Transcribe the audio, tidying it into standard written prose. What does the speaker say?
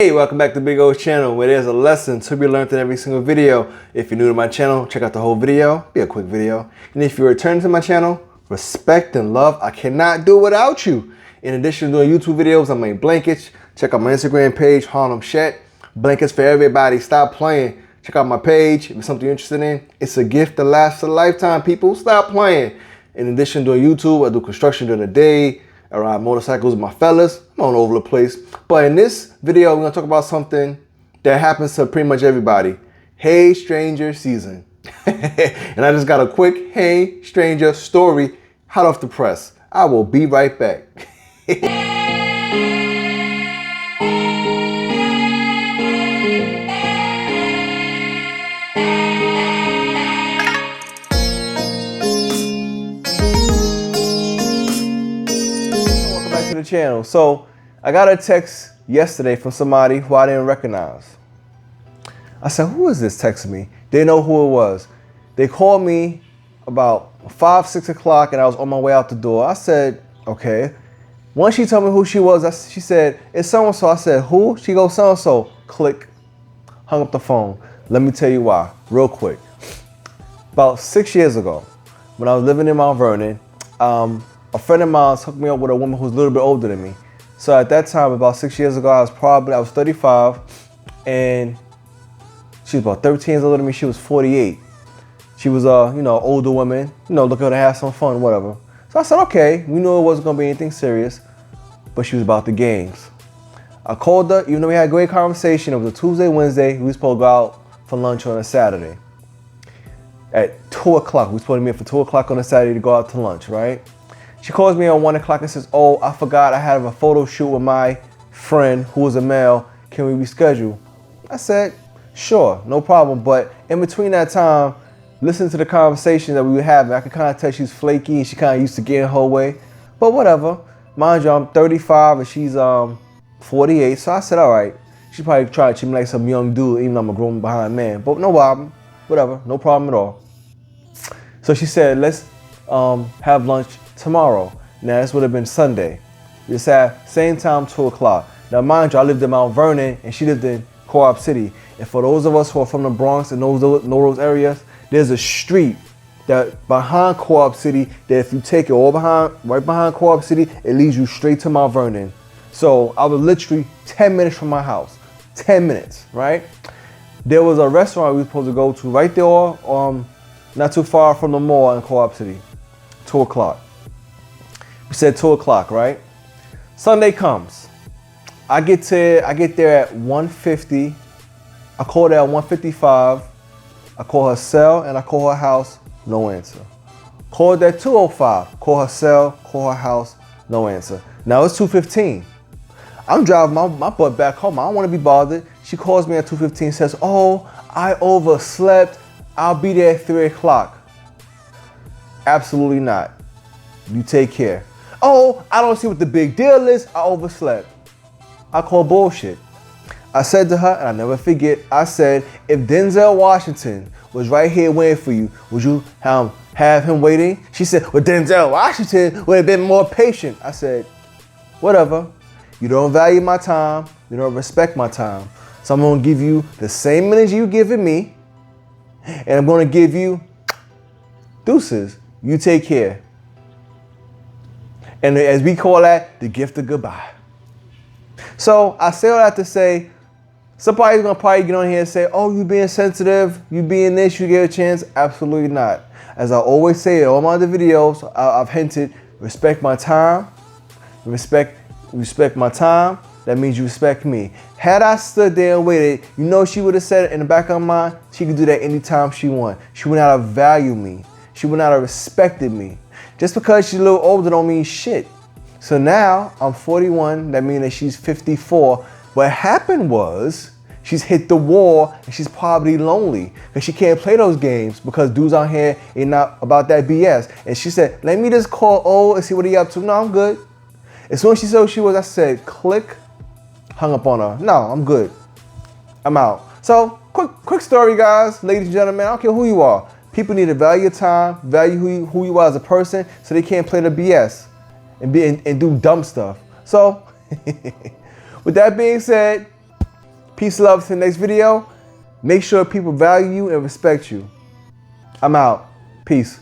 Hey, welcome back to Big O's channel, where there's a lesson to be learned in every single video. If you're new to my channel, check out the whole video. Be a quick video. And if you're returning to my channel, respect and love. I cannot do without you. In addition to doing YouTube videos, I make blankets. Check out my Instagram page, Harlem Shet. Blankets for everybody. Stop playing. Check out my page if it's something you're interested in. It's a gift that lasts a lifetime, people. Stop playing. In addition to doing YouTube, I do construction during the day. I ride motorcycles with my fellas. I'm all over the place. But in this video, we're gonna talk about something that happens to pretty much everybody. Hey Stranger season. And I just got a quick Hey Stranger story hot off the press. I will be right back. To the channel. So I got a text yesterday from somebody who I didn't recognize. I said, who is this texting me? They know who it was. They called me about 5, 6 o'clock and I was on my way out the door. I said, okay. Once she told me who she was, she said, it's so-and-so. I said, who? She goes, so-and-so. Click. Hung up the phone. Let me tell you why, real quick. About 6 years ago, when I was living in Mount Vernon, a friend of mine hooked me up with a woman who's a little bit older than me. So at that time, about 6 years ago, I was 35, and she was about 13 years older than me. She was 48. She was older woman, looking to have some fun, whatever. So I said, okay, we knew it wasn't gonna be anything serious, but she was about the games. I called her, even though we had a great conversation. It was a Tuesday, Wednesday. We were supposed to go out for lunch on a Saturday. At 2 o'clock, we were supposed to meet for 2 o'clock on a Saturday to go out to lunch, right? She calls me at 1 o'clock and says, oh, I forgot I had a photo shoot with my friend who was a male. Can we reschedule? I said, sure, no problem. But in between that time, listening to the conversation that we were having, I could kind of tell she's flaky and she kind of used to getting her way. But whatever. Mind you, I'm 35 and she's 48. So I said, all right. She probably tried to treat me like some young dude, even though I'm a grown behind man. But no problem. Whatever. No problem at all. So she said, let's have lunch tomorrow. Now this would have been Sunday. We sat same time, 2 o'clock. Now mind you, I lived in Mount Vernon and she lived in Co-op City. And for those of us who are from the Bronx and know those areas, there's a street that behind Co-op City that if you take it right behind Co-op City, it leads you straight to Mount Vernon. So I was literally 10 minutes from my house. 10 minutes, right? There was a restaurant we were supposed to go to right there, not too far from the mall in Co-op City. 2 o'clock. We said 2 o'clock, right? Sunday comes. I get there at 1:50. I call her at 1:55. I call her cell and I call her house, no answer. Called at 2:05. Call her cell, call her house, no answer. Now it's 2:15. I'm driving my butt back home. I don't want to be bothered. She calls me at 2:15, says, oh, I overslept. I'll be there at 3 o'clock. Absolutely not. You take care. Oh, I don't see what the big deal is. I overslept. I call bullshit. I said to her, and I never forget, I said, if Denzel Washington was right here waiting for you, would you have him waiting? She said, well, Denzel Washington would have been more patient. I said, whatever. You don't value my time. You don't respect my time. So I'm going to give you the same energy you're giving me, and I'm going to give you deuces. You take care. And as we call that, the gift of goodbye. So I say all that to say, somebody's gonna probably get on here and say, oh, you being sensitive, you being this, you get a chance. Absolutely not. As I always say in all my other videos, I've hinted, respect my time. Respect my time, that means you respect me. Had I stood there and waited, she would have said it in the back of her mind, she could do that anytime she wanted. She would not have valued me. She would not have respected me. Just because she's a little older don't mean shit. So now I'm 41, that means that she's 54. What happened was she's hit the wall and she's probably lonely because she can't play those games because dudes out here ain't not about that BS. And she said, let me just call O and see what he up to. No, I'm good. As soon as she said who she was, I said, click, hung up on her. No, I'm good. I'm out. So quick story, guys, ladies and gentlemen, I don't care who you are. People need to value your time, value who you are as a person, so they can't play the BS and do dumb stuff. So, with that being said, Peace, love. To the next video. Make sure people value you and respect you. I'm out. Peace.